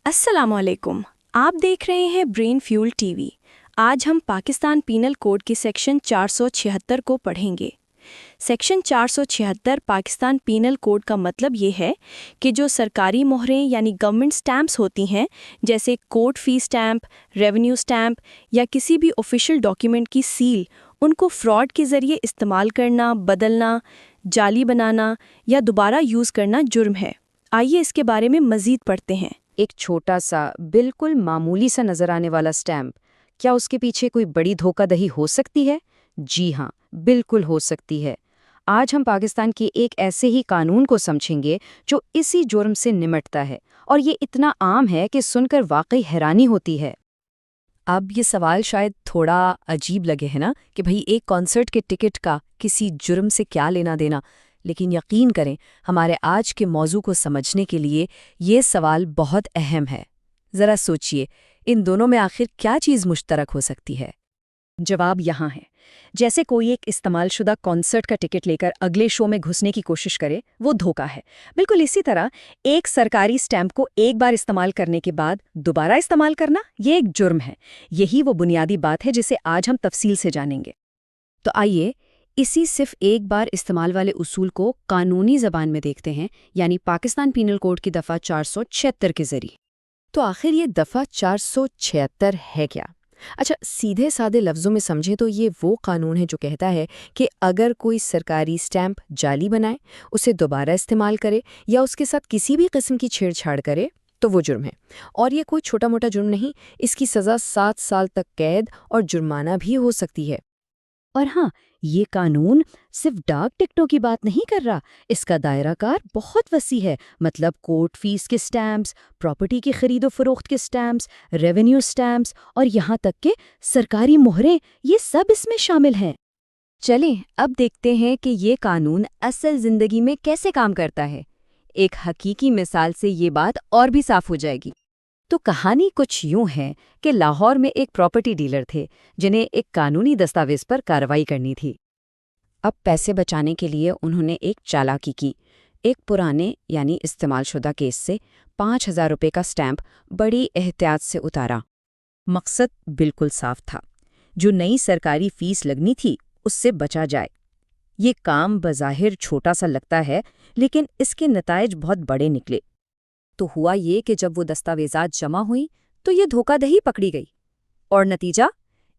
السلام علیکم، آپ دیکھ رہے ہیں برین فیول ٹی وی۔ آج ہم پاکستان پینل کوڈ کے سیکشن 476 کو پڑھیں گے۔ سیکشن 476 پاکستان پینل کوڈ کا مطلب یہ ہے کہ جو سرکاری مہریں یعنی گورنمنٹ سٹیمپس ہوتی ہیں، جیسے کورٹ فی سٹیمپ، ریونیو سٹیمپ یا کسی بھی آفیشیل ڈاکیومنٹ کی سیل، ان کو فراڈ کے ذریعے استعمال کرنا، بدلنا، جعلی بنانا یا دوبارہ یوز کرنا جرم ہے۔ آئیے اس کے بارے میں مزید پڑھتے ہیں۔ ایک چھوٹا سا بالکل معمولی سا نظر آنے والا سٹیمپ، کیا اس کے پیچھے کوئی بڑی دھوکہ دہی ہو سکتی ہے؟ جی ہاں، بالکل ہو سکتی ہے۔ آج ہم پاکستان کے ایک ایسے ہی قانون کو سمجھیں گے جو اسی جرم سے نمٹتا ہے، اور یہ اتنا عام ہے کہ سن کر واقعی حیرانی ہوتی ہے۔ اب یہ سوال شاید تھوڑا عجیب لگے ہے نا کہ بھئی ایک کانسرٹ کے ٹکٹ کا کسی جرم سے کیا لینا دینا، لیکن یقین کریں ہمارے آج کے موضوع کو سمجھنے کے لیے یہ سوال بہت اہم ہے۔ ذرا سوچئے، ان دونوں میں آخر کیا چیز مشترک ہو سکتی ہے؟ جواب یہاں ہے۔ جیسے کوئی ایک استعمال شدہ کانسرٹ کا ٹکٹ لے کر اگلے شو میں گھسنے کی کوشش کرے، وہ دھوکہ ہے۔ بالکل اسی طرح ایک سرکاری سٹیمپ کو ایک بار استعمال کرنے کے بعد دوبارہ استعمال کرنا، یہ ایک جرم ہے۔ یہی وہ بنیادی بات ہے جسے آج ہم تفصیل سے جانیں گے۔ تو آئیے اسی صرف ایک بار استعمال والے اصول کو قانونی زبان میں دیکھتے ہیں، یعنی پاکستان پینل کوڈ کی دفعہ 476 کے ذریعے۔ تو آخر یہ دفعہ 476 ہے کیا؟ اچھا، سیدھے سادے لفظوں میں سمجھیں تو یہ وہ قانون ہے جو کہتا ہے کہ اگر کوئی سرکاری سٹیمپ جعلی بنائے، اسے دوبارہ استعمال کرے یا اس کے ساتھ کسی بھی قسم کی چھیڑ چھاڑ کرے تو وہ جرم ہے۔ اور یہ کوئی چھوٹا موٹا جرم نہیں، اس کی سزا 7 سال تک قید اور جرمانہ بھی ہو سکتی ہے۔ اور ہاں، یہ قانون صرف ڈاک ٹکٹوں کی بات نہیں کر رہا، اس کا دائرہ کار بہت وسیع ہے۔ مطلب کورٹ فیس کے سٹیمپس، پراپرٹی کی خرید و فروخت کے سٹیمپس، ریونیو سٹیمپس اور یہاں تک کہ سرکاری مہریں، یہ سب اس میں شامل ہیں۔ چلیں اب دیکھتے ہیں کہ یہ قانون اصل زندگی میں کیسے کام کرتا ہے۔ ایک حقیقی مثال سے یہ بات اور بھی صاف ہو جائے گی۔ تو کہانی کچھ یوں ہے کہ لاہور میں ایک پراپرٹی ڈیلر تھے جنہیں ایک قانونی دستاویز پر کارروائی کرنی تھی۔ اب پیسے بچانے کے لیے انہوں نے ایک چالاکی کی۔ ایک پرانے یعنی استعمال شدہ کیس سے 5,000 روپے کا سٹیمپ بڑی احتیاط سے اتارا۔ مقصد بالکل صاف تھا، جو نئی سرکاری فیس لگنی تھی اس سے بچا جائے۔ یہ کام بظاہر چھوٹا سا لگتا ہے، لیکن اس کے نتائج بہت بڑے نکلے۔ تو ہوا یہ کہ جب وہ دستاویزات جمع ہوئیں تو یہ دھوکہ دہی پکڑی گئی، اور نتیجہ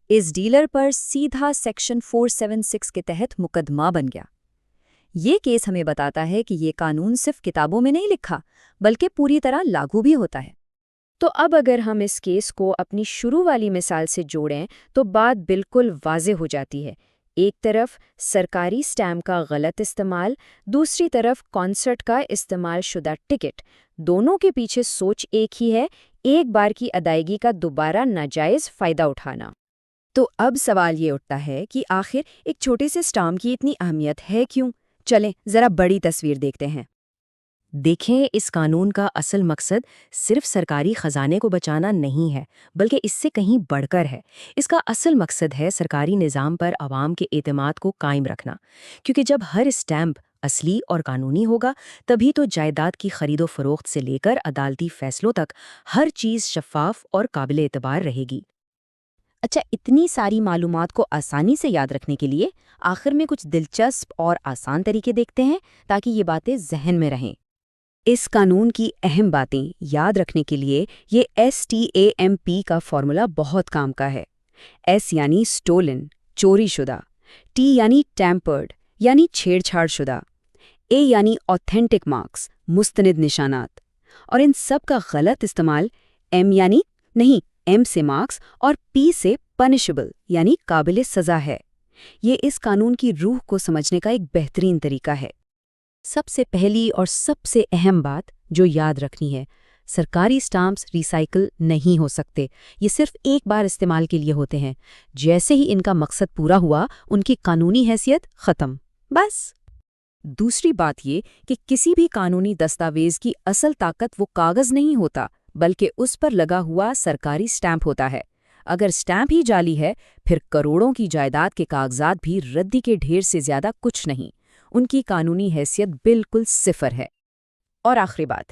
اس ڈیلر پر سیدھا سیکشن 476 کے تحت مقدمہ بن گیا۔ یہ کیس ہمیں بتاتا ہے کہ یہ قانون صرف کتابوں میں نہیں لکھا، بلکہ پوری طرح لاگو بھی ہوتا ہے۔ تو اب اگر ہم اس کیس کو اپنی شروع والی مثال سے جوڑیں تو بات بالکل واضح ہو جاتی ہے۔ ایک طرف سرکاری سٹیمپ کا غلط استعمال، دوسری طرف کانسرٹ کا استعمال شدہ ٹکٹ۔ دونوں کے پیچھے سوچ ایک ہی ہے، ایک بار کی ادائیگی کا دوبارہ ناجائز فائدہ اٹھانا۔ تو اب سوال یہ اٹھتا ہے کہ آخر ایک چھوٹے سے سٹیمپ کی اتنی اہمیت ہے کیوں؟ چلیں ذرا بڑی تصویر دیکھتے ہیں۔ دیکھیں، اس قانون کا اصل مقصد صرف سرکاری خزانے کو بچانا نہیں ہے، بلکہ اس سے کہیں بڑھ کر ہے۔ اس کا اصل مقصد ہے سرکاری نظام پر عوام کے اعتماد کو قائم رکھنا، کیونکہ جب ہر اسٹیمپ اصلی اور قانونی ہوگا تبھی تو جائیداد کی خرید و فروخت سے لے کر عدالتی فیصلوں تک ہر چیز شفاف اور قابل اعتبار رہے گی۔ اچھا، اتنی ساری معلومات کو آسانی سے یاد رکھنے کے لیے آخر میں کچھ دلچسپ اور آسان طریقے دیکھتے ہیں تاکہ یہ باتیں ذہن میں رہیں۔ اس قانون کی اہم باتیں یاد رکھنے کے لیے یہ STAMP کا فارمولا بہت کام کا ہے۔ S یعنی سٹولن، چوری شدہ، T یعنی ٹیمپرڈ یعنی چھیڑ چھاڑ شدہ، A یعنی آتھینٹک مارکس، مستند نشانات، اور ان سب کا غلط استعمال M یعنی نہیں، M سے مارکس اور P سے پنشبل یعنی قابل سزا ہے۔ یہ اس قانون کی روح کو سمجھنے کا ایک بہترین طریقہ ہے۔ سب سے پہلی اور سب سے اہم بات جو یاد رکھنی ہے، سرکاری سٹامپس ریسائیکل نہیں ہو سکتے، یہ صرف ایک بار استعمال کے لیے ہوتے ہیں۔ جیسے ہی ان کا مقصد پورا ہوا، ان کی قانونی حیثیت ختم، بس۔ دوسری بات یہ کہ کسی بھی قانونی دستاویز کی اصل طاقت وہ کاغذ نہیں ہوتا، بلکہ اس پر لگا ہوا سرکاری سٹیمپ ہوتا ہے۔ اگر سٹیمپ ہی جعلی ہے، پھر کروڑوں کی جائیداد کے کاغذات بھی ردی کے ڈھیر سے زیادہ کچھ نہیں، ان کی قانونی حیثیت بالکل صفر ہے۔ اور آخری بات،